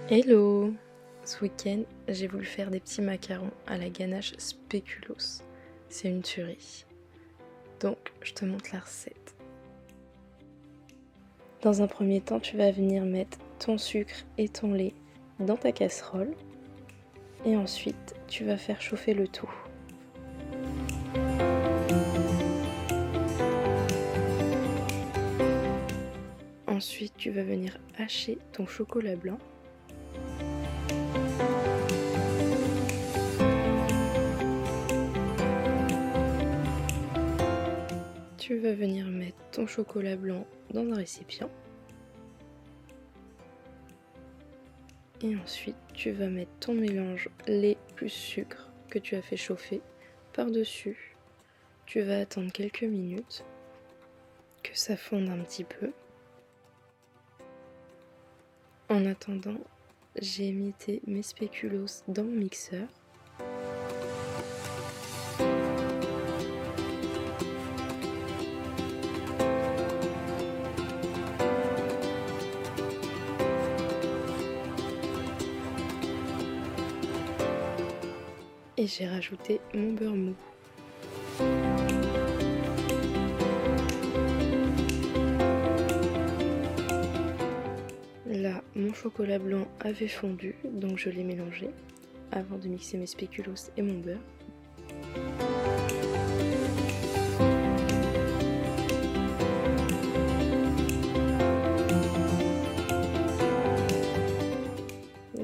Hello! Ce week-end, j'ai voulu faire des petits macarons à la ganache spéculoos. C'est une tuerie. Donc, je te montre la recette. Dans un premier temps, tu vas venir mettre ton sucre et ton lait dans ta casserole. Et ensuite, tu vas faire chauffer le tout. Ensuite, tu vas venir hacher ton chocolat blanc. Tu vas venir mettre ton chocolat blanc dans un récipient. Et ensuite, tu vas mettre ton mélange lait plus sucre que tu as fait chauffer par-dessus. Tu vas attendre quelques minutes que ça fonde un petit peu. En attendant, j'ai émietté mes spéculoos dans mon mixeur. Et j'ai rajouté mon beurre mou. Là, mon chocolat blanc avait fondu, donc je l'ai mélangé avant de mixer mes spéculoos et mon beurre.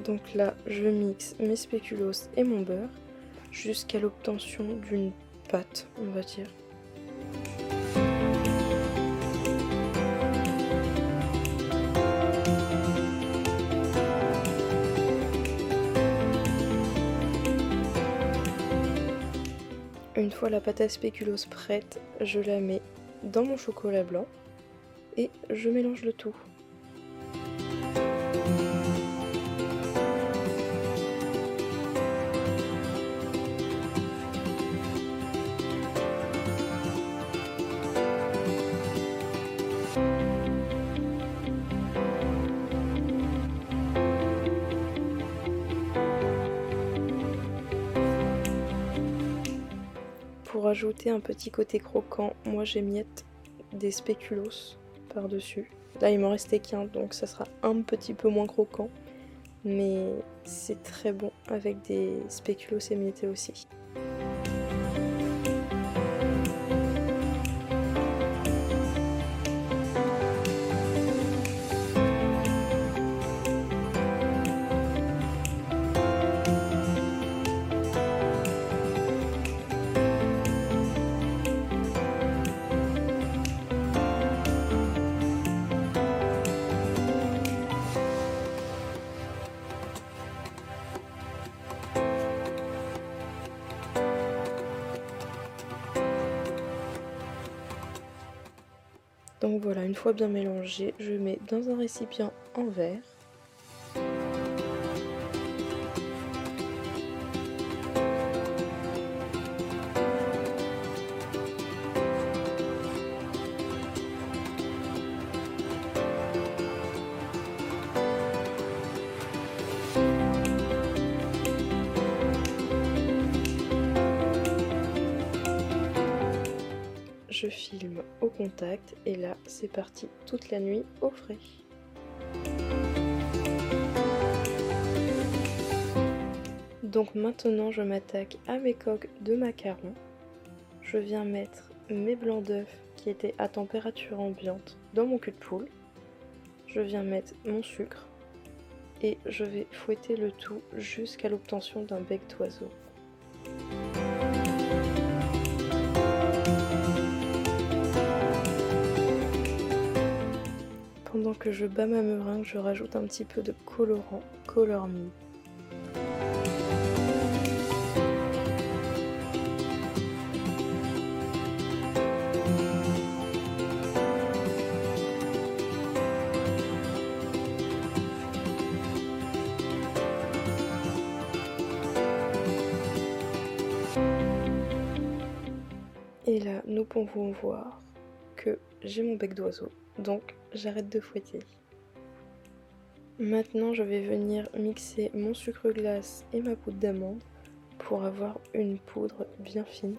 Donc là, je mixe mes spéculoos et mon beurre jusqu'à l'obtention d'une pâte, on va dire. Une fois la pâte à spéculoos prête, je la mets dans mon chocolat blanc et je mélange le tout. Pour ajouter un petit côté croquant, moi j'émiette des spéculoos par-dessus. Là il m'en restait qu'un, donc ça sera un petit peu moins croquant, mais c'est très bon avec des spéculoos émiettés aussi. Donc voilà, une fois bien mélangé, je mets dans un récipient en verre. Je filme au contact et là c'est parti toute la nuit au frais. Donc maintenant je m'attaque à mes coques de macarons. Je viens mettre mes blancs d'œufs qui étaient à température ambiante dans mon cul de poule. Je viens mettre mon sucre et je vais fouetter le tout jusqu'à l'obtention d'un bec d'oiseau. Pendant que je bats ma meringue, je rajoute un petit peu de colorant Color Me. Et là, nous pouvons voir que j'ai mon bec d'oiseau, donc j'arrête de fouetter. Maintenant, je vais venir mixer mon sucre glace et ma poudre d'amande pour avoir une poudre bien fine.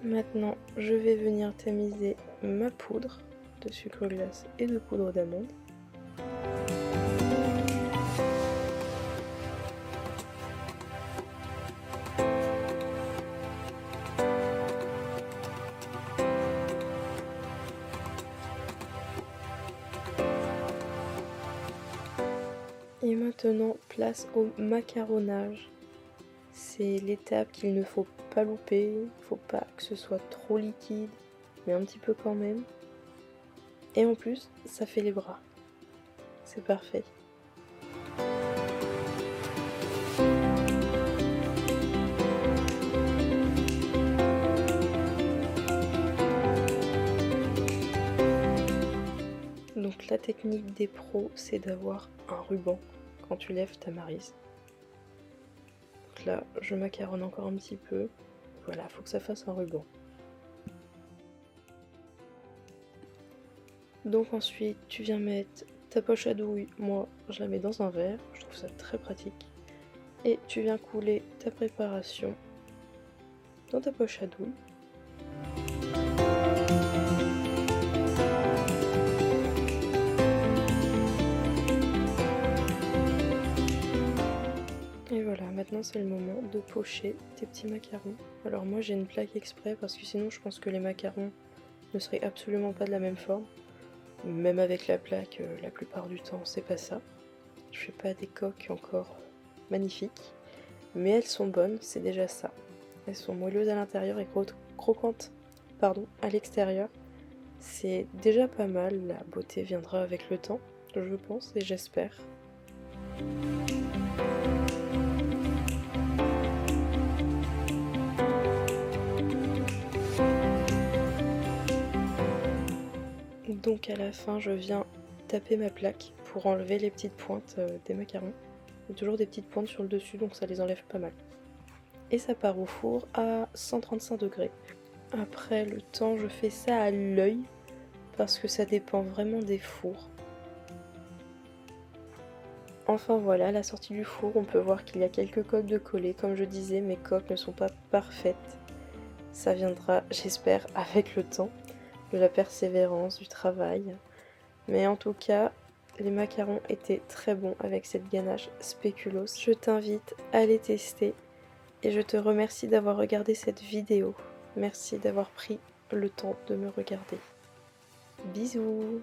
Maintenant, je vais venir tamiser ma poudre de sucre glace et de poudre d'amande. Et maintenant, place au macaronnage. C'est l'étape qu'il ne faut pas louper, il ne faut pas que ce soit trop liquide, mais un petit peu quand même. Et en plus, ça fait les bras. C'est parfait. Donc la technique des pros, c'est d'avoir un ruban quand tu lèves ta maryse. Donc là, je macaronne encore un petit peu. Voilà, faut que ça fasse un ruban. Donc ensuite, tu viens mettre ta poche à douille. Moi, je la mets dans un verre. Je trouve ça très pratique. Et tu viens couler ta préparation dans ta poche à douille. Et voilà, maintenant c'est le moment de pocher tes petits macarons. Alors moi j'ai une plaque exprès parce que sinon je pense que les macarons ne seraient absolument pas de la même forme. Même avec la plaque, la plupart du temps c'est pas ça. Je fais pas des coques encore magnifiques, mais elles sont bonnes, c'est déjà ça. Elles sont moelleuses à l'intérieur et croquantes à l'extérieur. C'est déjà pas mal, la beauté viendra avec le temps, je pense et j'espère. Donc à la fin, je viens taper ma plaque pour enlever les petites pointes des macarons. Il y a toujours des petites pointes sur le dessus, donc ça les enlève pas mal. Et ça part au four à 135 degrés. Après le temps, je fais ça à l'œil parce que ça dépend vraiment des fours. Enfin voilà, à la sortie du four, on peut voir qu'il y a quelques coques de collées. Comme je disais, mes coques ne sont pas parfaites. Ça viendra, j'espère, avec le temps, de la persévérance, du travail. Mais en tout cas, les macarons étaient très bons avec cette ganache spéculoos. Je t'invite à les tester et je te remercie d'avoir regardé cette vidéo. Merci d'avoir pris le temps de me regarder. Bisous!